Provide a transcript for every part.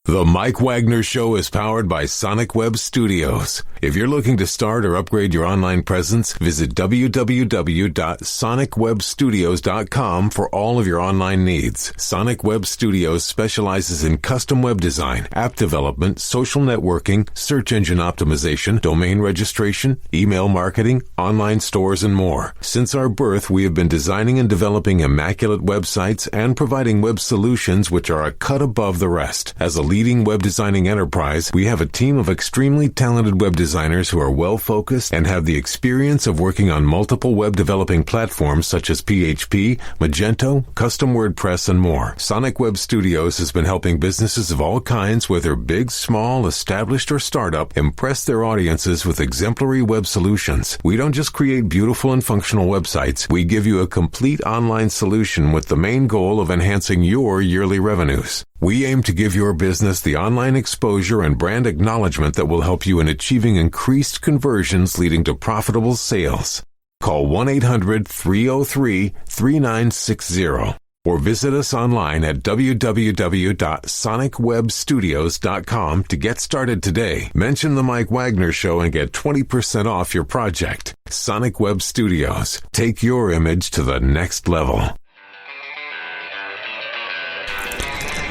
The Mike Wagner Show is powered by Sonic Web Studios. If you're looking to start or upgrade your online presence, visit www.sonicwebstudios.com for all of your online needs. Sonic Web Studios specializes in custom web design, app development, social networking, search engine optimization, domain registration, email marketing, online stores, and more. Since our birth, we have been designing and developing immaculate websites and providing web solutions which are a cut above the rest. As a leading web designing enterprise, we have a team of extremely talented web designers who are well-focused and have the experience of working on multiple web developing platforms such as PHP, Magento, Custom WordPress, and more. Sonic Web Studios has been helping businesses of all kinds, whether big, small, established, or startup, impress their audiences with exemplary web solutions. We don't just create beautiful and functional websites. We give you a complete online solution with the main goal of enhancing your yearly revenues. We aim to give your business the online exposure and brand acknowledgement that will help you in achieving increased conversions leading to profitable sales. Call 1-800-303-3960 or visit us online at www.sonicwebstudios.com to get started today. Mention the Mike Wagner Show and get 20% off your project. Sonic Web Studios. Take your image to the next level.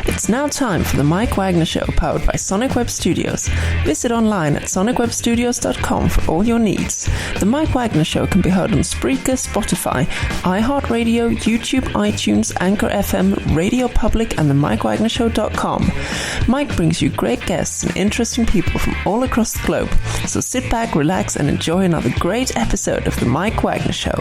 It's now time for the Mike Wagner Show, powered by Sonic Web Studios. Visit online at sonicwebstudios.com for all your needs. The Mike Wagner Show can be heard on Spreaker, Spotify, iHeartRadio, YouTube, iTunes, Anchor FM, Radio Public, and the MikeWagnerShow.com. Mike brings you great guests and interesting people from all across the globe. So sit back, relax, and enjoy another great episode of the Mike Wagner Show.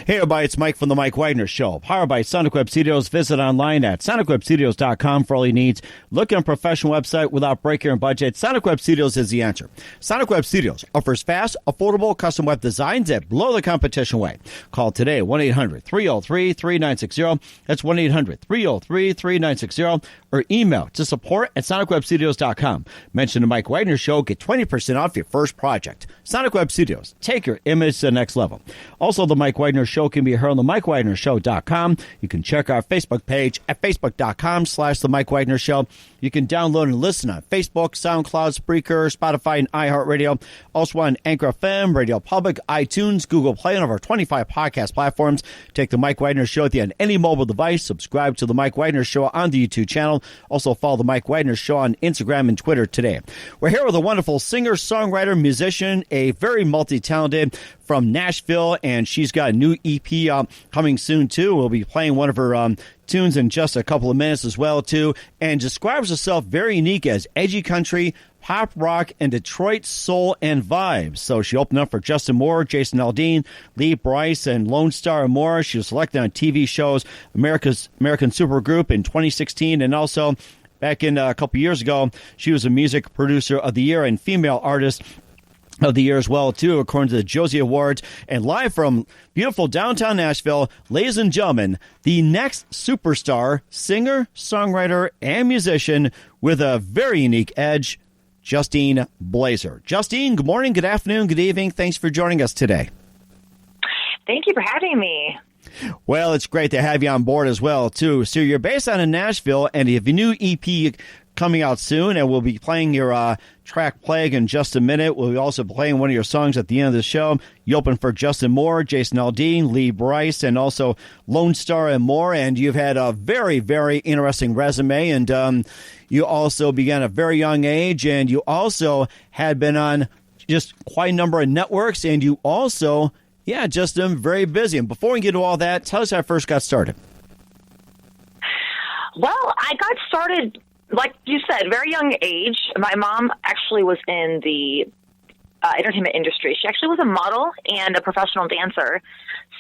Hey everybody, it's Mike from the Mike Wagner Show. Powered by Sonic Web Studios. Visit online at sonicwebstudios.com for all your needs. Looking at a professional website without breaking your budget? Sonic Web Studios is the answer. Sonic Web Studios offers fast, affordable, custom web designs that blow the competition away. Call today, 1-800-303-3960. That's 1-800-303-3960. Or email to support@sonicwebstudios.com. Mention the Mike Wagner Show. Get 20% off your first project. Sonic Web Studios. Take your image to the next level. Also, the Mike Wagner Show can be heard on the MikeWagnerShow.com. You can check our Facebook page at facebook.com/the Mike Wagner Show. You can download and listen on Facebook, SoundCloud, Spreaker, Spotify, and iHeartRadio. Also on Anchor FM, Radio Public, iTunes, Google Play, and over 25 podcast platforms. Take the Mike Wagner Show on any mobile device. Subscribe to the Mike Wagner Show on the YouTube channel. Also follow the Mike Wagner Show on Instagram and Twitter today. We're here with a wonderful singer, songwriter, musician, a very multi-talented from Nashville, and she's got a new EP coming soon too. We'll be playing one of her tunes in just a couple of minutes as well too, and describes herself very unique as edgy country, pop rock, and Detroit soul and vibes. So she opened up for Justin Moore, Jason Aldean, Lee Bryce, and Lone Star and more. She was selected on TV shows American Supergroup in 2016, and also back in a couple years ago, she was a music producer of the year and female artist of the year as well, too, according to the Josie Awards. And live from beautiful downtown Nashville, ladies and gentlemen, the next superstar, singer, songwriter, and musician with a very unique edge, Justine Blazer. Justine, good morning, good afternoon, good evening. Thanks for joining us today. Thank you for having me. Well, it's great to have you on board as well, too. So you're based out in Nashville, and you have a new EP coming out soon, and we'll be playing your track Plague in just a minute. We'll be also playing one of your songs at the end of the show. You open for Justin Moore, Jason Aldean, Lee Bryce, and also Lone Star and more, and you've had a very, very interesting resume, and you also began at a very young age, and you also had been on just quite a number of networks, and you also, just very busy. And before we get to all that, tell us how I first got started. Well, I got started, like you said, very young age. My mom actually was in the entertainment industry. She actually was a model and a professional dancer.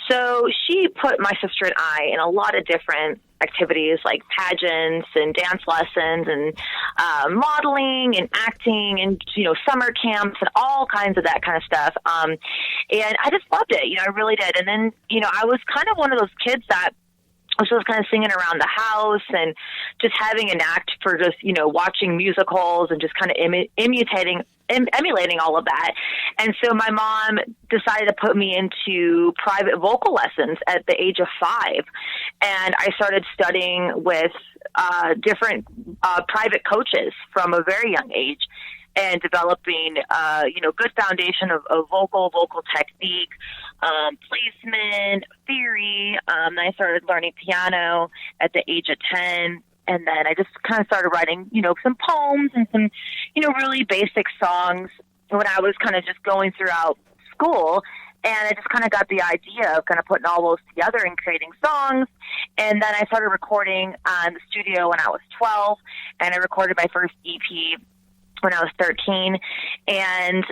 So she put my sister and I in a lot of different activities like pageants and dance lessons and modeling and acting and, summer camps and all kinds of that kind of stuff. And I just loved it. I really did. And then, I was kind of one of those kids that was just kind of singing around the house and just having an act for just, watching musicals and just kind of imitating emulating all of that. And so my mom decided to put me into private vocal lessons at the age of 5. And I started studying with different private coaches from a very young age and developing, good foundation of vocal technique, placement, theory. I started learning piano at the age of 10. And then I just kind of started writing, some poems and some, really basic songs when I was kind of just going throughout school. And I just kind of got the idea of kind of putting all those together and creating songs. And then I started recording in the studio when I was 12. And I recorded my first EP when I was 13. And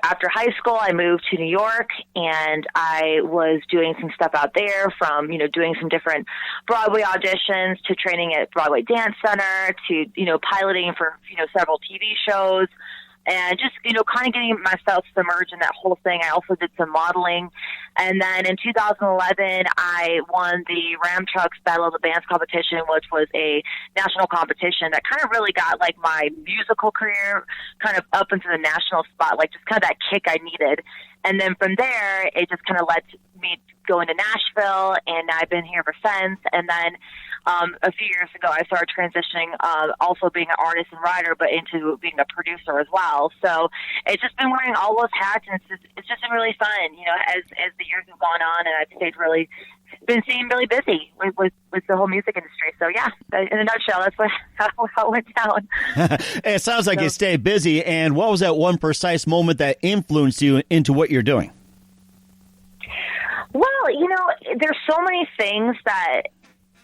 after high school, I moved to New York, and I was doing some stuff out there, from, doing some different Broadway auditions to training at Broadway Dance Center to, piloting for, several TV shows. And just, kind of getting myself submerged in that whole thing. I also did some modeling. And then in 2011, I won the Ram Trucks Battle of the Bands competition, which was a national competition that kind of really got, like, my musical career kind of up into the national spot, like just kind of that kick I needed. And then from there, it just kind of led to me going to Nashville, and I've been here ever since. And then a few years ago, I started transitioning, also being an artist and writer, but into being a producer as well. So it's just been wearing all those hats, and it's just been really fun, as the years have gone on, and I've staying really busy with the whole music industry. So yeah, in a nutshell, that's how it went down. It sounds like you stayed busy. And what was that one precise moment that influenced you into what you're doing? Well, there's so many things that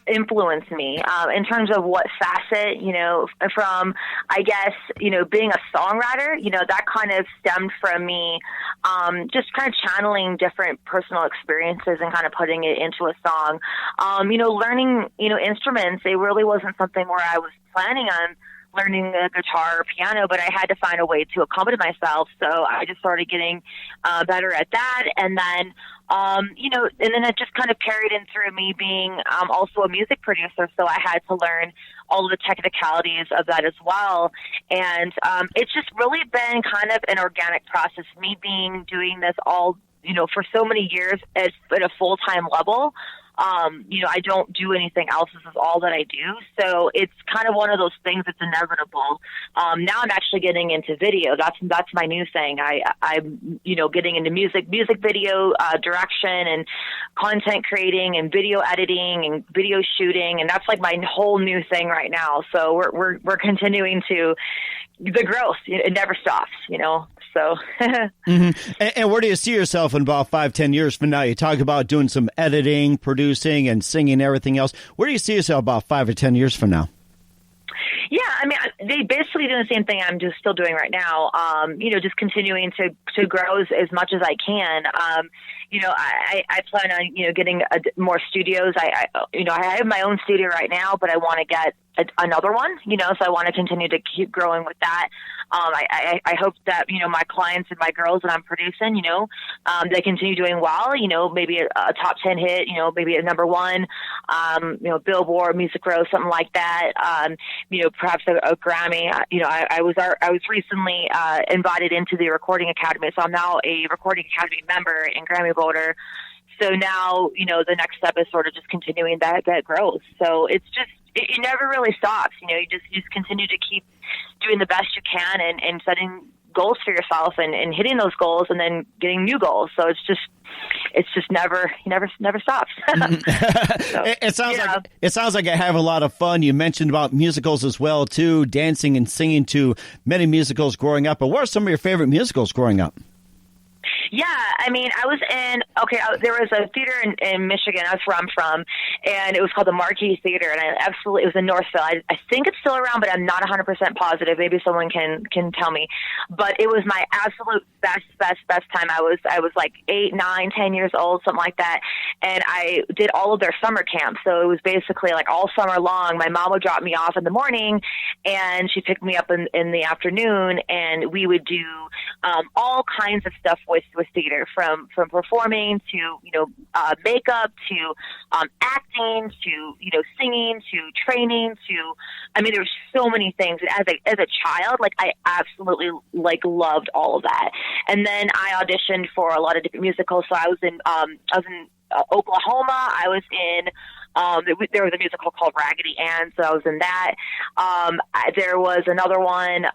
influenced me in terms of what facet, from, I guess, being a songwriter, that kind of stemmed from me just kind of channeling different personal experiences and kind of putting it into a song. Learning, instruments, it really wasn't something where I was planning on learning the guitar or piano, but I had to find a way to accompany myself. So I just started getting better at that. And then, and then it just kind of carried in through me being also a music producer. So I had to learn all of the technicalities of that as well. And it's just really been kind of an organic process, me doing this all, for so many years at a full-time level. I don't do anything else. This is all that I do. So it's kind of one of those things that's inevitable. Now I'm actually getting into video. That's my new thing. I'm getting into music video direction and content creating and video editing and video shooting, and that's like my whole new thing right now. So we're continuing to the growth. It never stops. So. Mm-hmm. And where do you see yourself in about 5-10 years from now? You talk about doing some editing, producing, and singing and everything else. Where do you see yourself about 5 or 10 years from now? Yeah, I mean, they basically do the same thing I'm just still doing right now. Just continuing to grow as much as I can. I plan on getting more studios. I have my own studio right now, but I want to get another one. So I want to continue to keep growing with that. I hope that my clients and my girls that I'm producing, they continue doing well. Maybe a top 10 hit. Maybe a number one. Billboard, Music Row, something like that. Perhaps a Grammy. I was recently invited into the Recording Academy, so I'm now a Recording Academy member and Grammy voter. So now, the next step is sort of just continuing that growth. So it's just, it never really stops. You just continue to keep doing the best you can and setting goals for yourself and hitting those goals and then getting new goals. So it's just never stops. So, it sounds like I have a lot of fun. You mentioned about musicals as well too, dancing and singing to many musicals growing up. But what are some of your favorite musicals growing up? Yeah, I mean, there was a theater in Michigan, that's where I'm from, and it was called the Marquee Theater, and it was in Northville. I think it's still around, but I'm not 100% positive. Maybe someone can tell me. But it was my absolute best time. I was like 8, 9, 10 years old, something like that, and I did all of their summer camps. So it was basically like all summer long. My mom would drop me off in the morning, and she'd pick me up in the afternoon, and we would do all kinds of stuff with with theater, from performing to makeup to acting to singing to training to, I mean, there's so many things. And as a child, like, I absolutely loved all of that. And then I auditioned for a lot of different musicals. So I was in Oklahoma. I was in there was a musical called Raggedy Ann, so I was in that. There was another one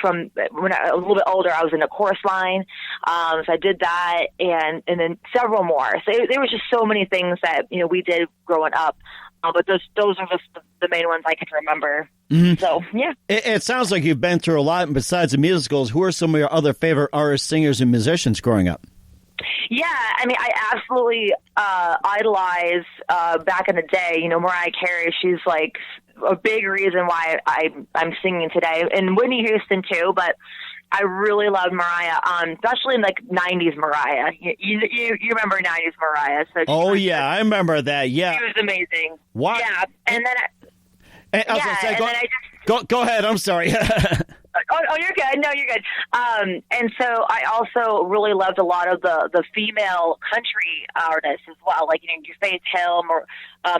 from when I was a little bit older. I was in a chorus line, so I did that, and then several more. So there was just so many things that we did growing up. But those are just the main ones I can remember. Mm-hmm. So, yeah. It sounds like you've been through a lot. And besides the musicals, who are some of your other favorite artists, singers, and musicians growing up? Yeah, I mean, I absolutely idolize back in the day. Mariah Carey, she's like a big reason why I'm singing today. And Whitney Houston, too, but I really loved Mariah, especially in like 90s Mariah. You remember 90s Mariah. So I remember that, yeah. She was amazing. What? Yeah, and then go ahead, I'm sorry. Oh, you're good. No, you're good. And so I also really loved a lot of the female country artists as well, like your Faith Hill,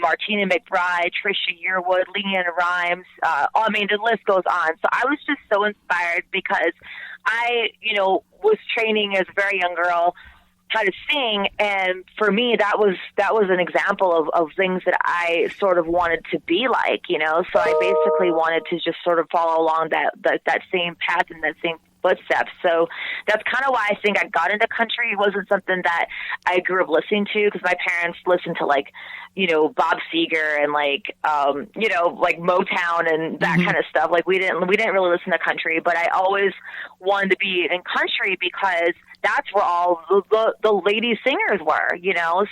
Martina McBride, Trisha Yearwood, LeAnn Rimes. I mean, the list goes on. So I was just so inspired because I, was training as a very young girl how to sing, and for me that was an example of things that I sort of wanted to be like, so I basically wanted to just sort of follow along that same path and that same footsteps. So that's kind of why I think I got into country. It wasn't something that I grew up listening to, because my parents listened to Bob Seger and like Motown and that kind of stuff. Like we didn't really listen to country, but I always wanted to be in country because that's where all the lady singers were,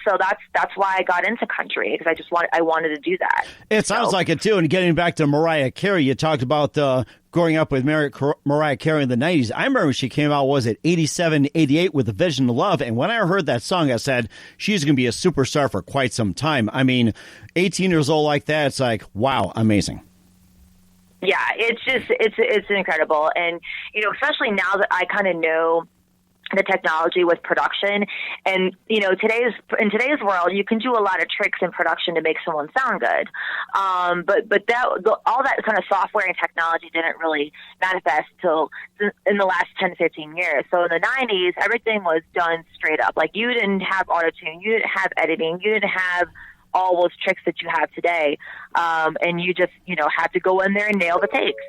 So that's why I got into country, because I wanted to do that. It sounds like it too. And getting back to Mariah Carey, you talked about growing up with Mariah Carey in the 90s. I remember when she came out, was it 87, 88 with A Vision of Love? And when I heard that song, I said, she's going to be a superstar for quite some time. I mean, 18 years old like that, it's like, wow, amazing. Yeah, it's incredible. And, especially now that I kind of know the technology with production, and in today's world, you can do a lot of tricks in production to make someone sound good. But all that kind of software and technology didn't really manifest till in the last 10, 15 years. So in the 90s, everything was done straight up. Like, you didn't have auto-tune, you didn't have editing, you didn't have all those tricks that you have today, and you just have to go in there and nail the takes.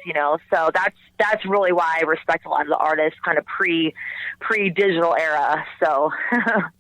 So that's really why I respect a lot of the artists kind of pre-digital era. So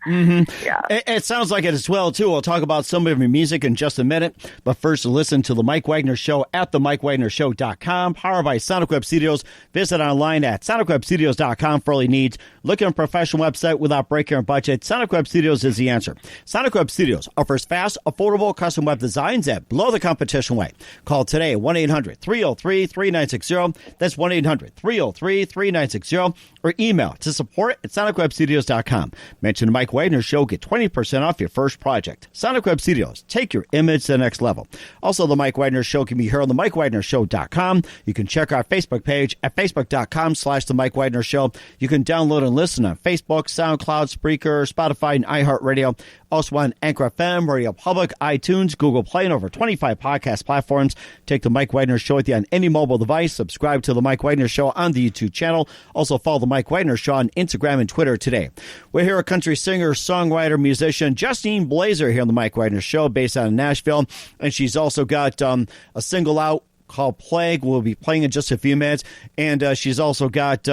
yeah, it sounds like it as well too. We'll talk about some of your music in just a minute, but first, listen to the Mike Wagner Show at themikewagnershow.com, powered by Sonic Web Studios. Visit online at sonicwebstudios.com for all your needs. Look at a professional website without breaking your budget. Sonic Web Studios is the answer. Sonic Web Studios offers fast, affordable custom web designs at below the competition rate. Call today 1-800-303-3960. That's 1-800-303-3960. Or email to support@sonicwebstudios.com. Mention the Mike Wagner Show. Get 20% off your first project. Sonic Web Studios. Take your image to the next level. Also, the Mike Wagner Show can be heard on the MikeWagnerShow.com. You can check our Facebook page at facebook.com/the Mike Wagner Show. You can download and listen on Facebook, SoundCloud, Spreaker, Spotify, and iHeartRadio. Also on Anchor FM, Radio Public, iTunes, Google Play, and over 25 podcast platforms. Take the Mike Wagner Show with you on any mobile device. Subscribe to the Mike Wagner Show on the YouTube channel. Also follow the Mike Wagner Show on Instagram and Twitter today. We're here a country singer, songwriter, musician, Justine Blazer here on the Mike Wagner Show, based out of Nashville. And she's also got a single out called Plague. We'll be playing in just a few minutes. And she's also got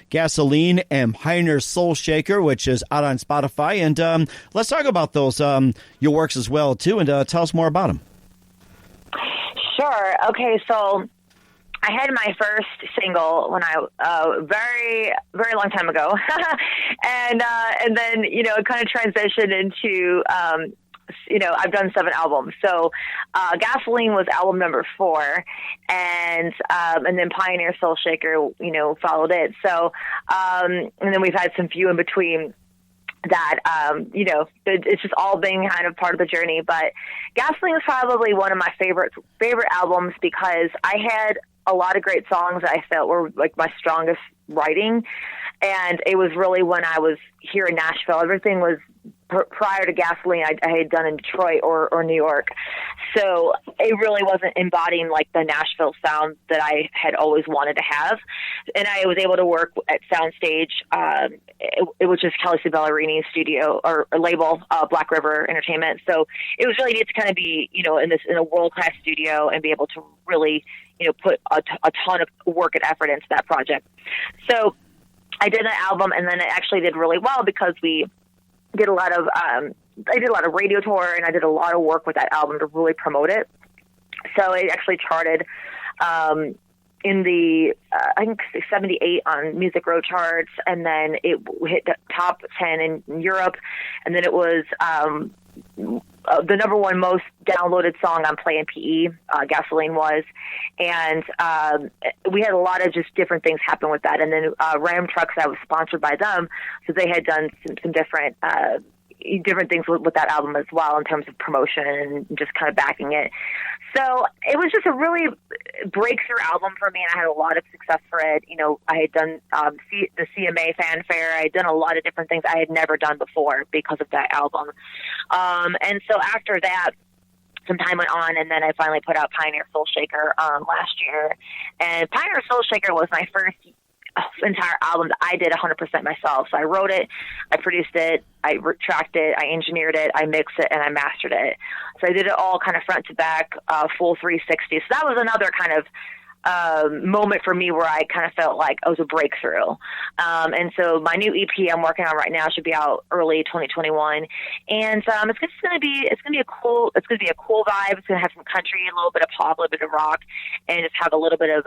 Gasoline and Pioneer Soul Shaker, which is out on Spotify. And let's talk about those, your works as well, too, and tell us more about them. Sure. Okay, so I had my first single when I very, very long time ago. and then, it kind of transitioned into I've done 7 albums. So Gasoline was album number 4, and then Pioneer Soul Shaker, followed it. So and then we've had some few in between that, it's just all being kind of part of the journey. But Gasoline is probably one of my favorite albums, because I had a lot of great songs that I felt were like my strongest writing. And it was really when I was here in Nashville. Everything was prior to Gasoline I had done in Detroit or New York. So it really wasn't embodying like the Nashville sound that I had always wanted to have. And I was able to work at Soundstage. It was just Kelly Sue Ballerini's studio or label, Black River Entertainment. So it was really neat to kind of be, in a world-class studio and be able to really, put a ton of work and effort into that project. So I did an album, and then it actually did really well because we did a lot of I did a lot of radio tour, and I did a lot of work with that album to really promote it. So it actually charted in the I think 78 on Music Row charts, and then it hit the top 10 in Europe, and then it was the number one most downloaded song on Play MPE, Gasoline was. And we had a lot of just different things happen with that. And then Ram Trucks, I was sponsored by them, so they had done some different things with that album as well in terms of promotion and just kind of backing it. So it was just a really breakthrough album for me, and I had a lot of success for it. I had done the CMA fanfare. I had done a lot of different things I had never done before because of that album. And so after that, some time went on, and then I finally put out Pioneer Soul Shaker last year. And Pioneer Soul Shaker was my first entire album that I did 100% myself. So I wrote it, I produced it, I tracked it, I engineered it, I mixed it, and I mastered it. So I did it all kind of front to back, full 360. So that was another kind of moment for me where I kind of felt like it was a breakthrough. And so my new EP I'm working on right now should be out early 2021. And it's going to be a cool vibe. It's going to have some country, a little bit of pop, a little bit of rock, and just have a little bit of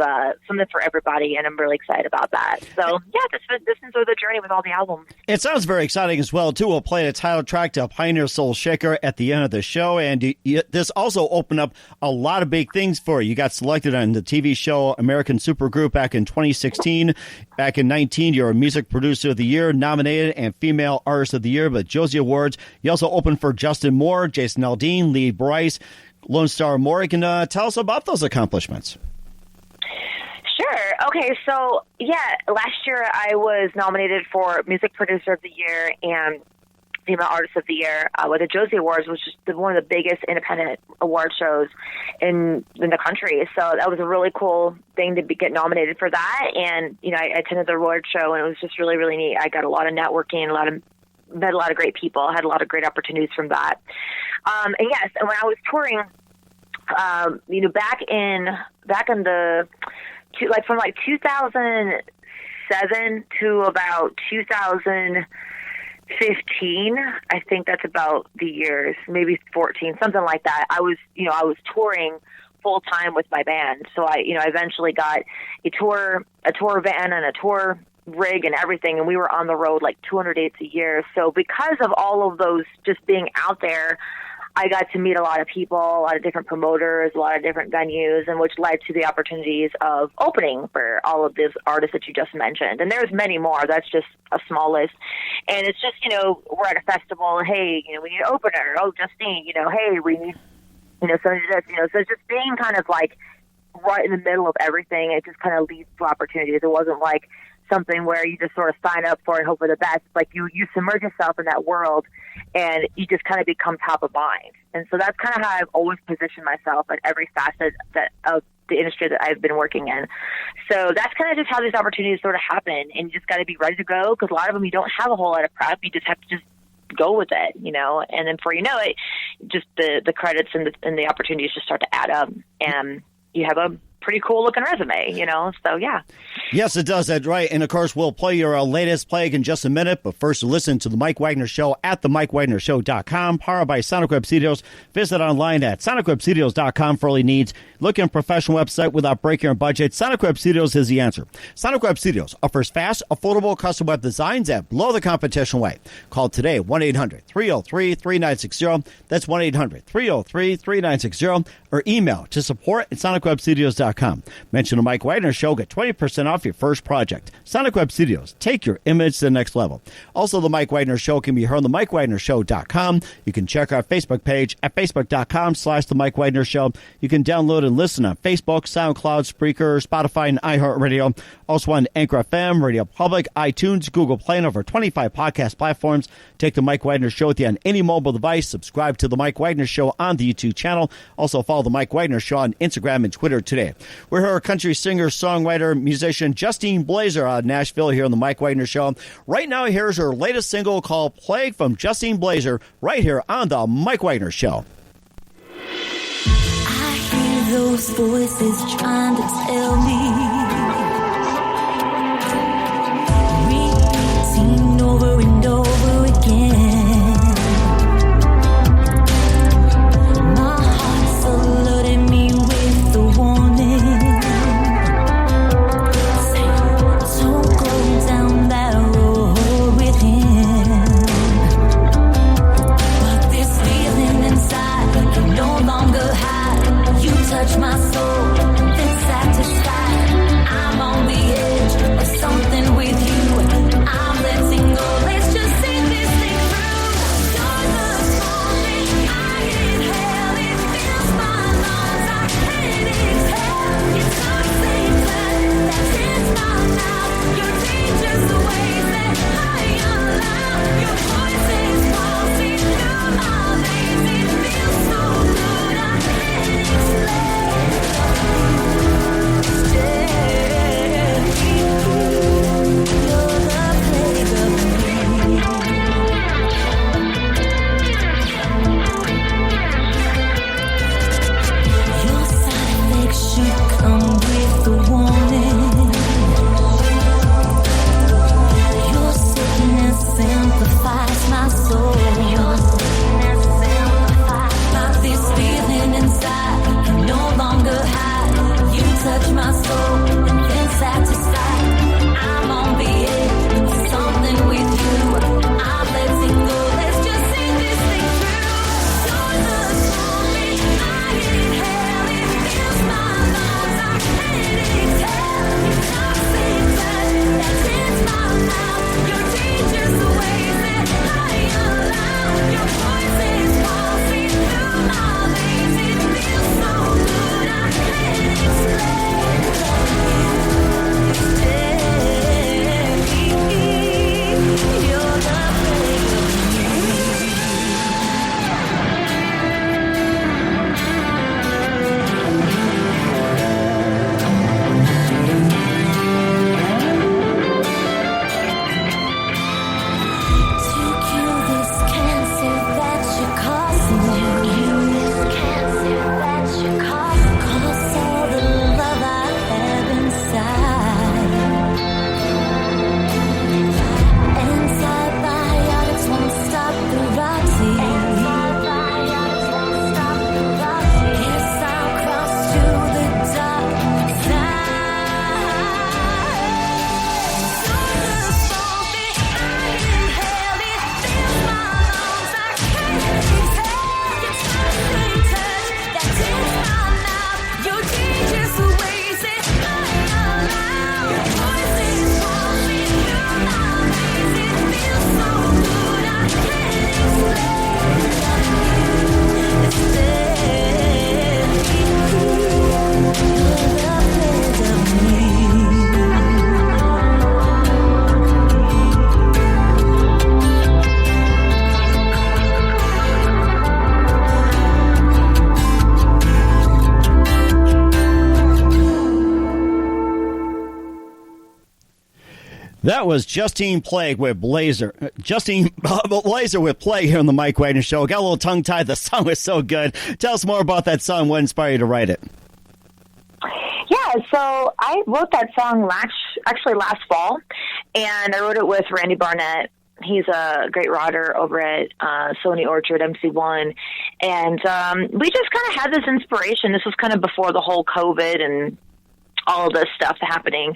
something for everybody. And I'm really excited about that. So yeah, this is the journey with all the albums. It sounds very exciting as well too. We'll play the title track to Pioneer Soul Shaker at the end of the show. And this also opened up a lot of big things for you. You got selected on the TV show American Supergroup back in 2016. Back in 19, you're a Music Producer of the Year nominated and Female Artist of the Year with Josie Awards. You also opened for Justin Moore, Jason Aldean, Lee Bryce, Lone Star Moore. You can tell us about those accomplishments. Sure. Okay. So yeah, last year I was nominated for Music Producer of the Year and Female Artist of the Year with the Josie Awards, which is one of the biggest independent award shows in the country. So that was a really cool thing to get nominated for that. And, I attended the award show, and it was just really, really neat. I got a lot of networking, met a lot of great people, had a lot of great opportunities from that. And yes, and when I was touring, back in the, from 2007 to about 2015, I think that's about the years, maybe 14, something like that. I was touring full time with my band. So I eventually got a tour van and a tour rig and everything. And we were on the road like 200 dates a year. So because of all of those just being out there, I got to meet a lot of people, a lot of different promoters, a lot of different venues, and which led to the opportunities of opening for all of these artists that you just mentioned. And there's many more. That's just a small list. And it's just, we're at a festival, hey, we need an opener. Oh, Justine, hey, we need, something to this, so it's just being kind of like right in the middle of everything. It just kind of leads to opportunities. It wasn't like something where you just sort of sign up for and hope for the best. Like you submerge yourself in that world and you just kind of become top of mind. And so that's kind of how I've always positioned myself at every facet of the industry that I've been working in. So that's kind of just how these opportunities sort of happen. And you just got to be ready to go, because a lot of them you don't have a whole lot of prep. You just have to just go with it, and then before you know it, just the credits and the opportunities just start to add up, and you have a pretty cool looking resume, so yeah. Yes, it does. That's right. And of course, we'll play your latest play in just a minute. But first, listen to The Mike Wagner Show at themikewagnershow.com, powered by Sonic Web Studios. Visit online at sonicwebstudios.com for all your needs. Look at a professional website without breaking your budget. Sonic Web Studios is the answer. Sonic Web Studios offers fast, affordable custom web designs that blow the competition away. Call today, 1-800-303-3960. That's 1-800-303-3960. Or email to support@sonicwebstudios.com. SonicWebStudios.com. Mention the Mike Wagner Show, get 20% off your first project. Sonic Web Studios, take your image to the next level. Also, the Mike Wagner Show can be heard on the MikeWagnerShow.com. You can check our Facebook page at Facebook.com/The Mike Wagner Show. You can download and listen on Facebook, SoundCloud, Spreaker, Spotify, and iHeartRadio. Also on Anchor FM, Radio Public, iTunes, Google Play, and over 25 podcast platforms. Take the Mike Wagner Show with you on any mobile device. Subscribe to the Mike Wagner Show on the YouTube channel. Also follow the Mike Wagner Show on Instagram and Twitter today. We're here, country singer, songwriter, musician Justine Blazer out of Nashville here on the Mike Wagner Show. Right now, here's her latest single called Plague from Justine Blazer right here on the Mike Wagner Show. I hear those voices trying to tell me, repeating over and over again. My heart's alerting me with the warning, saying, don't go down that road with him. But this feeling inside can no longer hide. You touch my soul, then satisfied. I'm on the edge of something with you. I'm letting go. Let's just see this thing through. Your love's calling. I inhale. It fills my lungs. I can't exhale. It's something that hits my mouth. Your dangerous ways that I allow. Your voice is pulsing through my veins. It feels so good. I can't explain. Your side effects should come with the warning. Your sickness simplifies my soul. Your sickness simplifies my this feeling inside can no longer hide. You touch my soul and then satisfied. I'm on the edge of something with you. I'm letting go. Let's just see this thing through. Your love's calling. I inhale. It fills my lungs. I can't exhale. It's toxic touch that hits my mouth. Your dangerous ways that I allow. Your voice is pulsing through my veins. It feels so good. I can't explain. You're the plague of me. To kill this cancer that you're causing. Cause all the love I have inside. Antibiotics won't stop the rotting. Yes, I'll cross to the dark side. So the salty, I inhale it, fills my lungs. I can't exhale. It's toxic touch that hits my mouth. Your dangerous ways that I allow. Your voice is pulsing through my veins. It feels so good. I can't explain. It's steady. You're the plague of me. That was Justine Plague with Blazer. Justine Blazer with Plague here on the Mike Wagner Show. Got a little tongue-tied. The song was so good. Tell us more about that song. What inspired you to write it? Yeah, so I wrote that song last fall, and I wrote it with Randy Barnett. He's a great writer over at Sony Orchard, MC1. And we just kind of had this inspiration. This was kind of before the whole COVID and all of this stuff happening.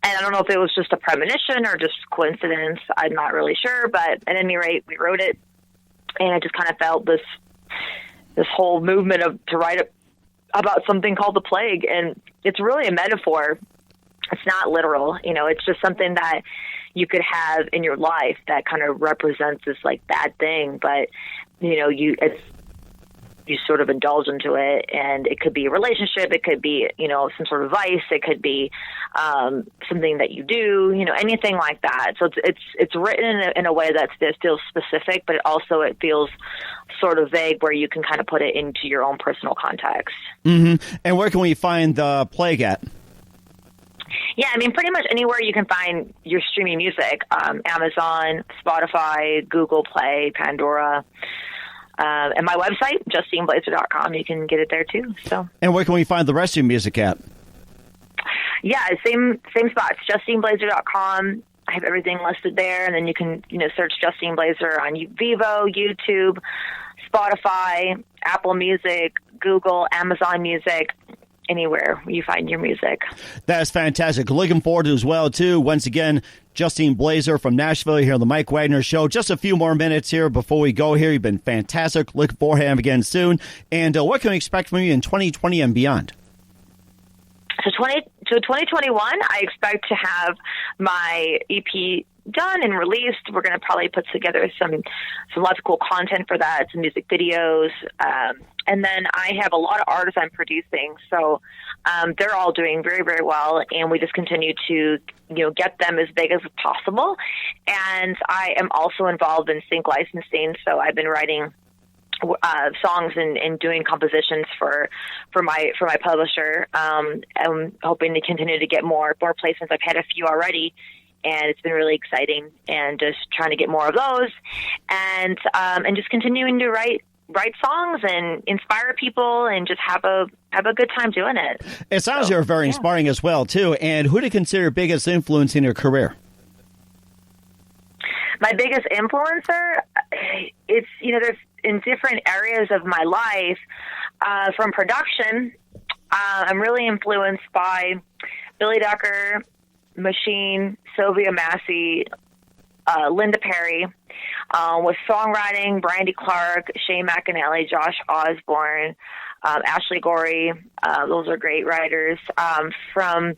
And I don't know if it was just a premonition or just coincidence. I'm not really sure. But at any rate, we wrote it. And I just kind of felt this whole movement to write about something called the plague. And it's really a metaphor. It's not literal. It's just something that you could have in your life that kind of represents this like bad thing, but you sort of indulge into it, and it could be a relationship, it could be some sort of vice, it could be something that you do, anything like that. So it's written in a way that feels specific, but it feels sort of vague, where you can kind of put it into your own personal context. Mm-hmm. And where can we find the Plague at? Yeah, I mean, pretty much anywhere you can find your streaming music, Amazon, Spotify, Google Play, Pandora. And my website, JustineBlazer.com, you can get it there too. So. And where can we find the rest of your music at? Yeah, same spots, JustineBlazer.com. I have everything listed there, and then you can search Justine Blazer on Vivo, YouTube, Spotify, Apple Music, Google, Amazon Music. Anywhere you find your music. That's fantastic. Looking forward to it as well, too. Once again, Justine Blazer from Nashville here on the Mike Wagner Show. Just a few more minutes here before we go here. You've been fantastic. Looking forward to having you again soon. And what can we expect from you in 2020 and beyond? So 2021, I expect to have my EP done and released. We're going to probably put together some lots of cool content for that, some music videos. And then I have a lot of artists I'm producing. So they're all doing very, very well. And we just continue to, get them as big as possible. And I am also involved in sync licensing. So I've been writing songs and doing compositions for my publisher. I'm hoping to continue to get more placements. I've had a few already, and it's been really exciting, and just trying to get more of those, and just continuing to write songs and inspire people, and just have a good time doing it. It sounds you're very inspiring as well too. And who do you consider your biggest influence in your career? My biggest influencer, it's there's in different areas of my life. From production, I'm really influenced by Billy Ducker, Machine, Sylvia Massey, Linda Perry. With songwriting, Brandy Clark, Shane McAnally, Josh Osborne, Ashley Gorey. Those are great writers. From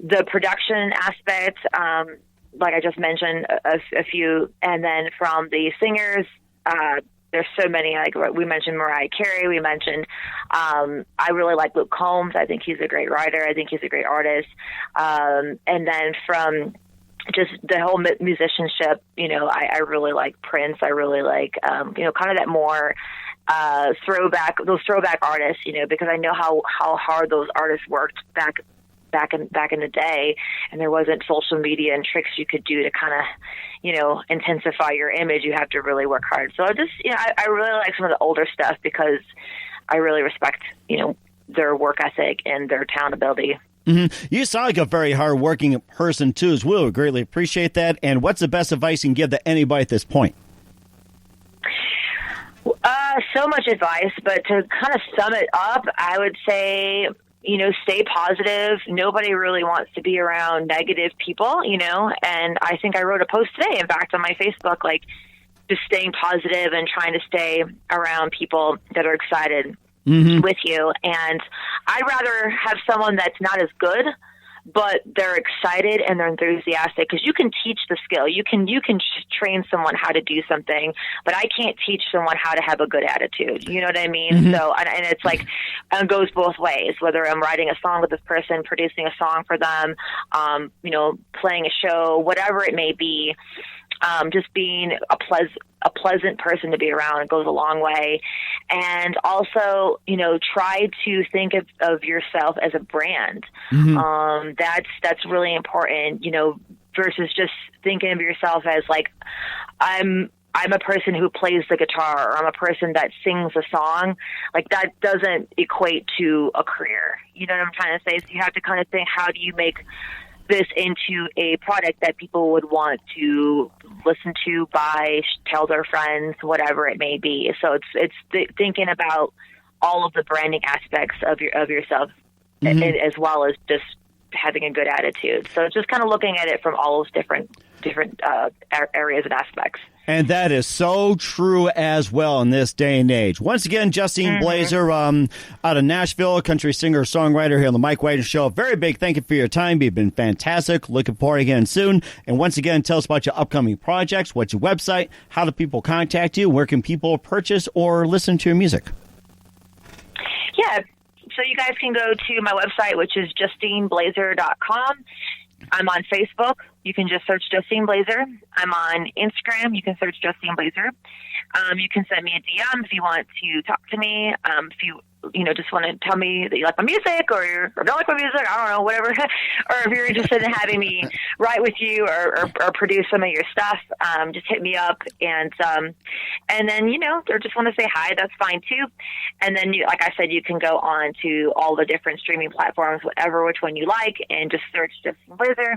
the production aspect, like I just mentioned, a few. And then from the singers, there's so many. Like we mentioned Mariah Carey. We mentioned, I really like Luke Combs. I think he's a great writer. I think he's a great artist. And then from just the whole musicianship, I really like Prince. I really like, kind of that more those throwback artists, because I know how hard those artists worked back in the day, and there wasn't social media and tricks you could do to kind of, intensify your image. You have to really work hard. So I really like some of the older stuff, because I really respect, their work ethic and their talent ability. Mm-hmm. You sound like a very hard-working person, too, as well. We greatly appreciate that. And what's the best advice you can give to anybody at this point? So much advice, but to kind of sum it up, I would say, stay positive. Nobody really wants to be around negative people, and I think I wrote a post today, in fact, on my Facebook, like just staying positive and trying to stay around people that are excited with you. And I'd rather have someone that's not as good, but they're excited and they're enthusiastic, because you can teach the skill. You can train someone how to do something, but I can't teach someone how to have a good attitude. You know what I mean? Mm-hmm. So, and it's like, it goes both ways, whether I'm writing a song with this person, producing a song for them, playing a show, whatever it may be. Just being a pleasant person to be around goes a long way. And also, try to think of yourself as a brand. Mm-hmm. That's really important, versus just thinking of yourself as like, I'm a person who plays the guitar, or I'm a person that sings a song. Like, that doesn't equate to a career. You know what I'm trying to say? So you have to kind of think, how do you make this into a product that people would want to listen to, buy, tell their friends, whatever it may be. So it's thinking about all of the branding aspects of yourself, as well as just having a good attitude. So it's just kind of looking at it from all those different different areas and aspects. And that is so true as well in this day and age. Once again, Justine Blazer, out of Nashville, country singer, songwriter here on the Mike Wagner Show. A very big thank you for your time. You've been fantastic. Looking forward again soon. And once again, tell us about your upcoming projects. What's your website? How do people contact you? Where can people purchase or listen to your music? Yeah, so you guys can go to my website, which is JustineBlazer.com. I'm on Facebook. You can just search Justine Blazer. I'm on Instagram. You can search Justine Blazer. You can send me a DM if you want to talk to me. If you just want to tell me that you like my music or don't like my music, I don't know, whatever. Or if you're interested in having me write with you or produce some of your stuff, just hit me up. And then, or just want to say hi, that's fine too. And then, like I said, you can go on to all the different streaming platforms, which one you like, and just search Justine Blazer,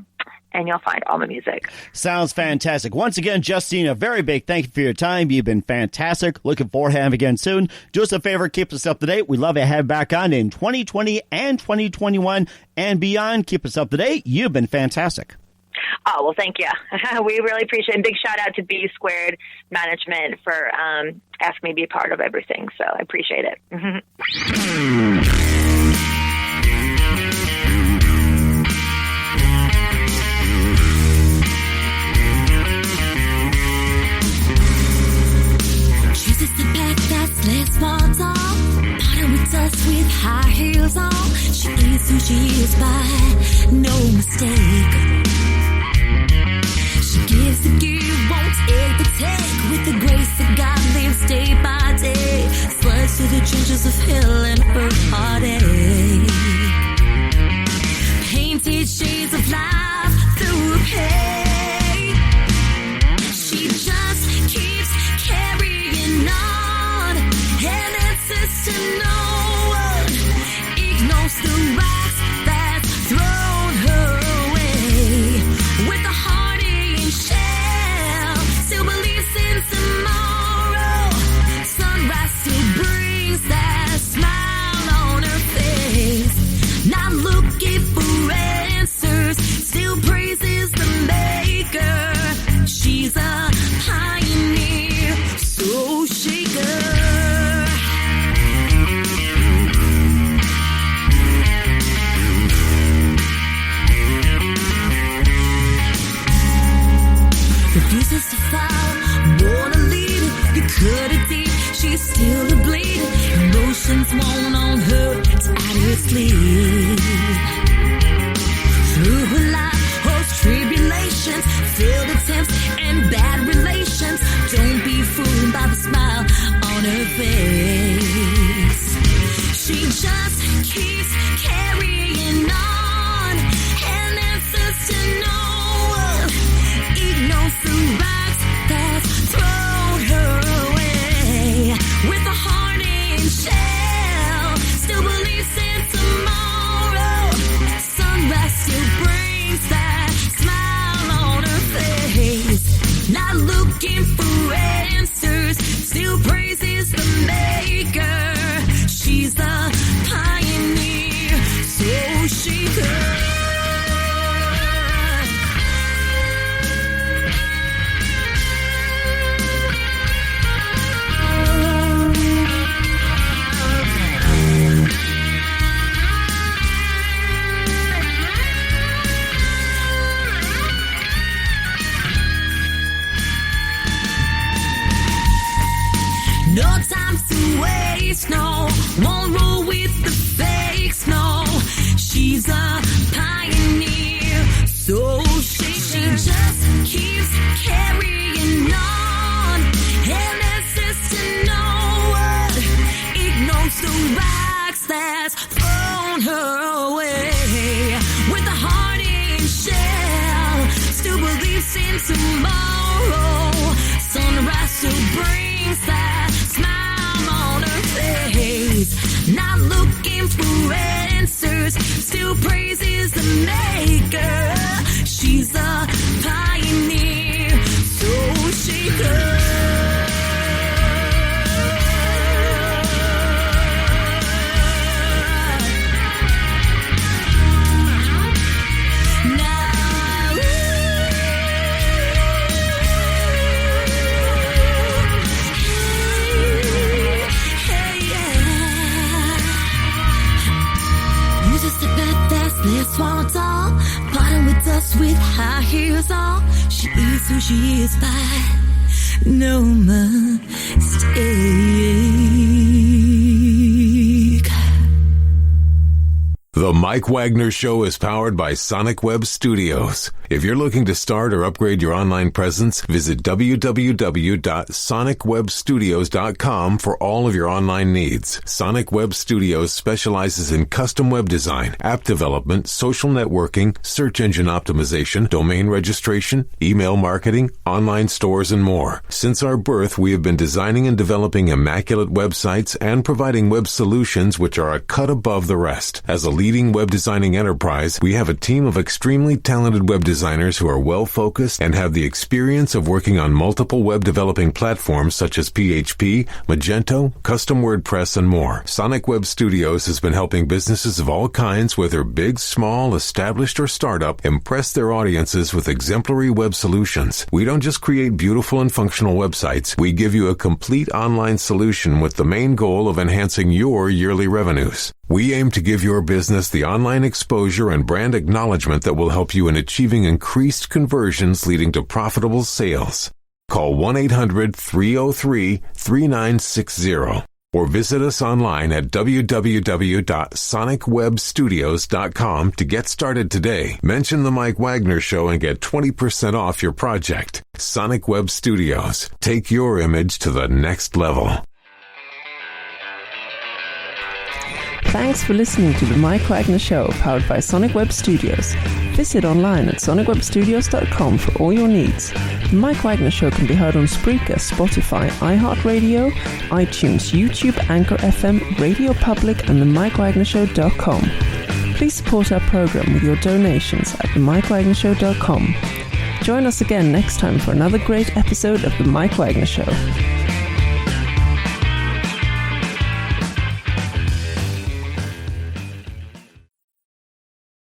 and you'll find all my music. Sounds fantastic. Once again, Justine, a very big thank you for your time. You've been fantastic. Looking forward to having you again soon. Do us a favor, keep us up to date. We'd love to have you back on in 2020 and 2021 and beyond. Keep us up to date. You've been fantastic. Oh, well, thank you. We really appreciate it. Big shout out to B Squared Management for asking me to be a part of everything. So I appreciate it. Chooses the path that's less small talk. Powder with dust with high heels on. She is who she is by no mistake. She gives the give, won't take the take. With the grace that God lives day by day. Slides through the trenches of hell and her heartache. Painted shades of life through pain. She just keeps carrying on. And insists to no one ignores the rocks that's thrown her away. With a heart in shell, still believes in tomorrow. Sunrise still brings that smile on her face. Not looking for answers, still praises the maker. She's a pioneer, so shaker. Refuses to fall, born a leader. You cut it deep, she's still a bleed. Emotions won't on her, it's out of her sleeve. Through her life, hopes, tribulations, failed attempts, and bad relations. Don't be fooled by the smile on her face. She just keeps carrying on and answers to no one. Ignores the rocks that's thrown her away. With a heart in shell, still believes in tomorrow. Sunrise still brings that smile on her face. Not looking for answers, still praises the maker. She's a pioneer, so she could. No time to waste, no. Won't roll with the fakes, no. She's a pioneer, so she just keeps carrying on. And insists to no one ignores the rocks that's thrown her away. With a heart in shell, still believes in tomorrow. Sunrise still brings that smile on her face. Not looking for answers, still praises the maker. She's a pioneer, so she could. Now, dress with high heels on. She is who she is by no mistake. The Mike Wagner Show is powered by Sonic Web Studios. If you're looking to start or upgrade your online presence, visit www.sonicwebstudios.com for all of your online needs. Sonic Web Studios specializes in custom web design, app development, social networking, search engine optimization, domain registration, email marketing, online stores, and more. Since our birth, we have been designing and developing immaculate websites and providing web solutions which are a cut above the rest. As a leading web designing enterprise, we have a team of extremely talented web designers who are well-focused and have the experience of working on multiple web developing platforms such as PHP, Magento, custom WordPress, and more. Sonic Web Studios has been helping businesses of all kinds, whether big, small, established, or startup, impress their audiences with exemplary web solutions. We don't just create beautiful and functional websites. We give you a complete online solution with the main goal of enhancing your yearly revenues. We aim to give your business the online exposure and brand acknowledgement that will help you in achieving increased conversions leading to profitable sales. Call 1-800-303-3960 or visit us online at www.sonicwebstudios.com to get started today. Mention the Mike Wagner Show and get 20% off your project. Sonic Web Studios. Take your image to the next level. Thanks for listening to The Mike Wagner Show, powered by Sonic Web Studios. Visit online at sonicwebstudios.com for all your needs. The Mike Wagner Show can be heard on Spreaker, Spotify, iHeartRadio, iTunes, YouTube, Anchor FM, Radio Public, and themikewagnershow.com. Please support our program with your donations at themikewagnershow.com. Join us again next time for another great episode of The Mike Wagner Show.